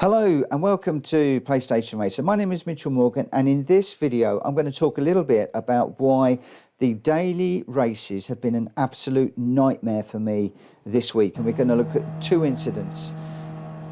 Hello and welcome to PlayStation Racer. My name is Mitchell Morgan, and in this video I'm going to talk a little bit about why the daily races have been an absolute nightmare for me this week, and we're going to look at two incidents.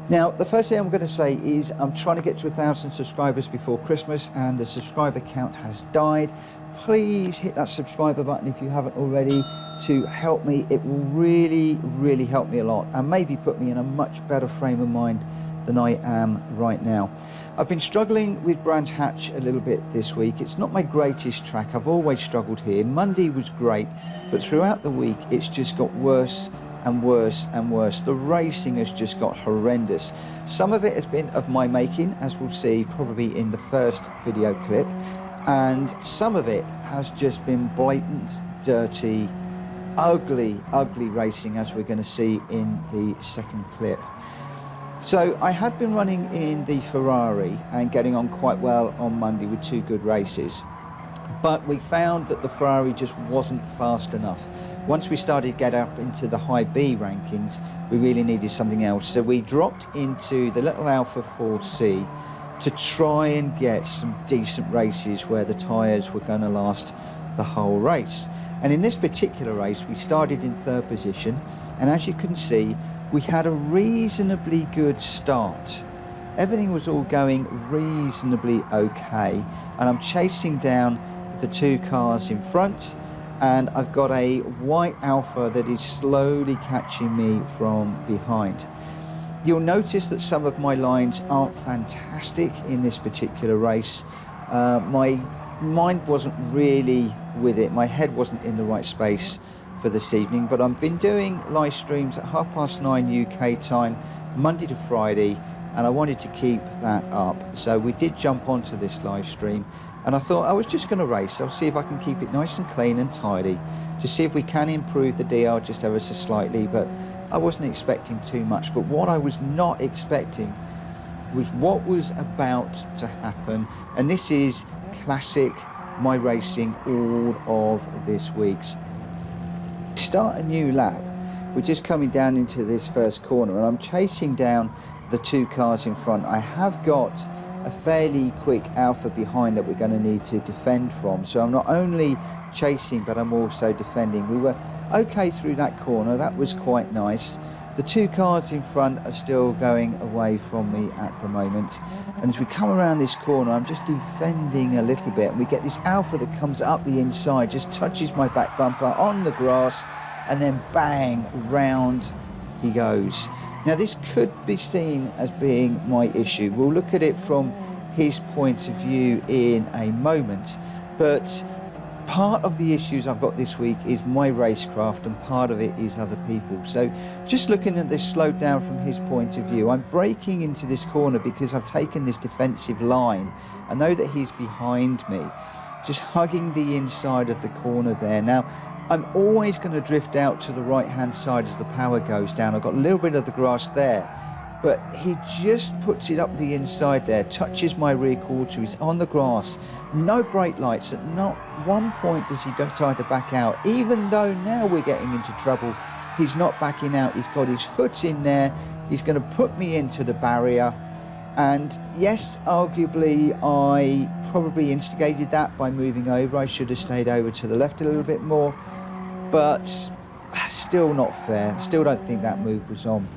Now, the first thing I'm going to say is I'm trying to get to 1,000 subscribers before Christmas, and the subscriber count has died. Please hit that subscriber button if you haven't already to help me. It will really help me a lot, and maybe put me in a much better frame of mind than I am right now. I've been struggling with Brands Hatch a little bit this week. It's not my greatest track. I've always struggled here. Monday was great, but throughout the week it's just got worse and worse and worse. The racing has just got horrendous. Some of it has been of my making, as we'll see probably in the first video clip, and some of it has just been blatant, dirty, ugly racing, as we're going to see in the second clip. So I had been running in the Ferrari and getting on quite well on Monday with two good races, but we found that the Ferrari just wasn't fast enough. Once we started to get up into the high B rankings, we really needed something else. So we dropped into the little Alfa 4C to try and get some decent races where the tyres were going to last the whole race. And in this particular race, we started in third position, and as you can see, we had a reasonably good start. Everything was all going reasonably okay, and I'm chasing down the two cars in front, and I've got a white Alfa that is slowly catching me from behind. You'll notice that some of my lines aren't fantastic in this particular race. My mind wasn't really with it. My head wasn't in the right space for this evening, but I've been doing live streams at 9:30 UK time, Monday to Friday, and I wanted to keep that up. So we did jump onto this live stream, and I thought I was just going to race. I'll see if I can keep it nice and clean and tidy, to see if we can improve the DR just ever so slightly, but I wasn't expecting too much. But what I was not expecting was what was about to happen, and this is classic my racing all of this week. Start a new lap. We're just coming down into this first corner, and I'm chasing down the two cars in front. I have got a fairly quick Alfa behind that we're going to need to defend from, so I'm not only chasing but I'm also defending. We were okay through that corner. That was quite nice. The two cars in front are still going away from me at the moment, and as we come around this corner, I'm just defending a little bit, and we get this Alfa that comes up the inside, just touches my back bumper on the grass, and then bang, round he goes. Now this could be seen as being my issue. We'll look at it from his point of view in a moment, but part of the issues I've got this week is my racecraft, and part of it is other people. So just looking at this slowed down from his point of view, I'm braking into this corner because I've taken this defensive line. I know that he's behind me, just hugging the inside of the corner there. Now I'm always going to drift out to the right hand side as the power goes down. I've got a little bit of the grass there, but he just puts it up the inside there, touches my rear quarter, he's on the grass, no brake lights. At not one point does he decide to back out, even though now we're getting into trouble. He's not backing out, he's got his foot in there, he's going to put me into the barrier. And yes, arguably I probably instigated that by moving over. I should have stayed over to the left a little bit more, but still not fair. Still don't think that move was on.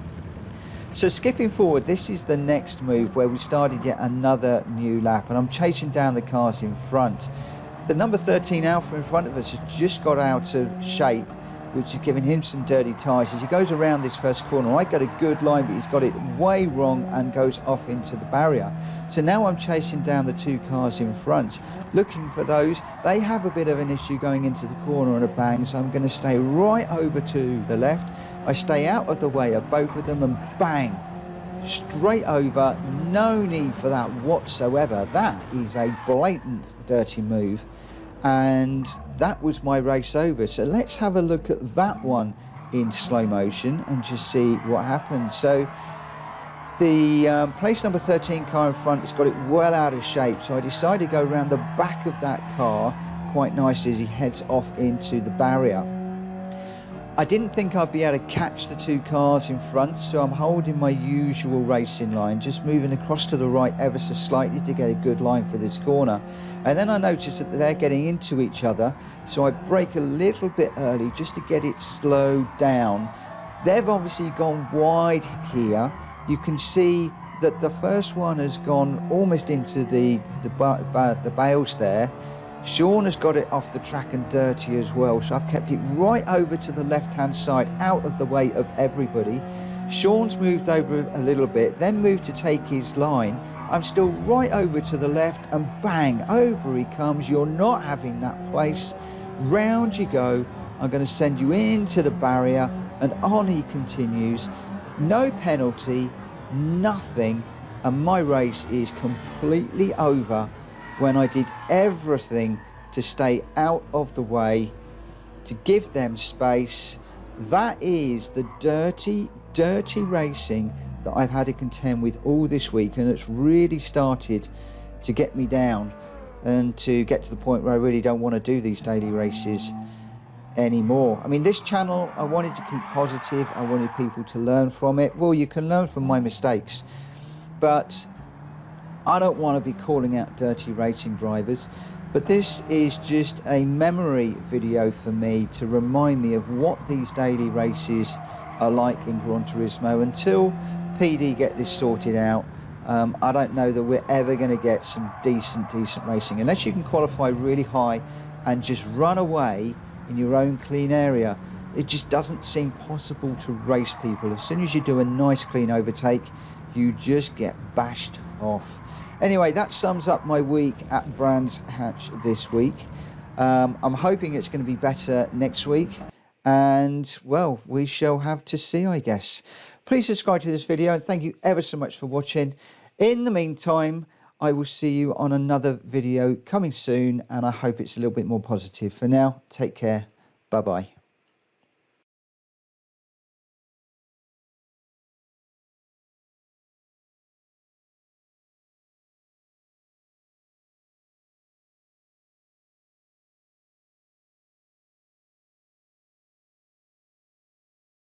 So skipping forward, this is the next move where we started yet another new lap, and I'm chasing down the cars in front. The number 13 Alfa in front of us has just got out of shape, which is giving him some dirty tyres. As he goes around this first corner, I got a good line, but he's got it way wrong and goes off into the barrier. So now I'm chasing down the two cars in front, looking for those. They have a bit of an issue going into the corner and a bang, so I'm going to stay right over to the left. I stay out of the way of both of them, and bang, straight over. No need for that whatsoever. That is a blatant dirty move, and that was my race over. So let's have a look at that one in slow motion and just see what happened. So the place number 13 car in front has got it well out of shape, so I decided to go around the back of that car quite nicely as he heads off into the barrier. I didn't think I'd be able to catch the two cars in front, so I'm holding my usual racing line, just moving across to the right ever so slightly to get a good line for this corner. And then I noticed that they're getting into each other, so I brake a little bit early just to get it slowed down. They've obviously gone wide here. You can see that the first one has gone almost into the bales there. Shaun has got it off the track and dirty as well, so I've kept it right over to the left hand side, out of the way of everybody. Shaun's moved over a little bit, then moved to take his line. I'm still right over to the left, and bang, over he comes. You're not having that place. Round you go. I'm going to send you into the barrier, and on he continues. No penalty, nothing, and my race is completely over when I did everything to stay out of the way, to give them space. That is the dirty racing that I've had to contend with all this week, and it's really started to get me down and to get to the point where I really don't want to do these daily races anymore. I mean, this channel, I wanted to keep positive. I wanted people to learn from it. Well, you can learn from my mistakes, but I don't want to be calling out dirty racing drivers. But this is just a memory video for me to remind me of what these daily races are like in Gran Turismo. Until PD get this sorted out, I don't know that we're ever going to get some decent racing, unless you can qualify really high and just run away in your own clean area. It just doesn't seem possible to race people. As soon as you do a nice clean overtake, you just get bashed off. Anyway, that sums up my week at Brands Hatch this week. I'm hoping it's going to be better next week, and well, we shall have to see, I guess. Please subscribe to this video, and thank you ever so much for watching. In the meantime, I will see you on another video coming soon, and I hope it's a little bit more positive. For now, take care. Bye bye.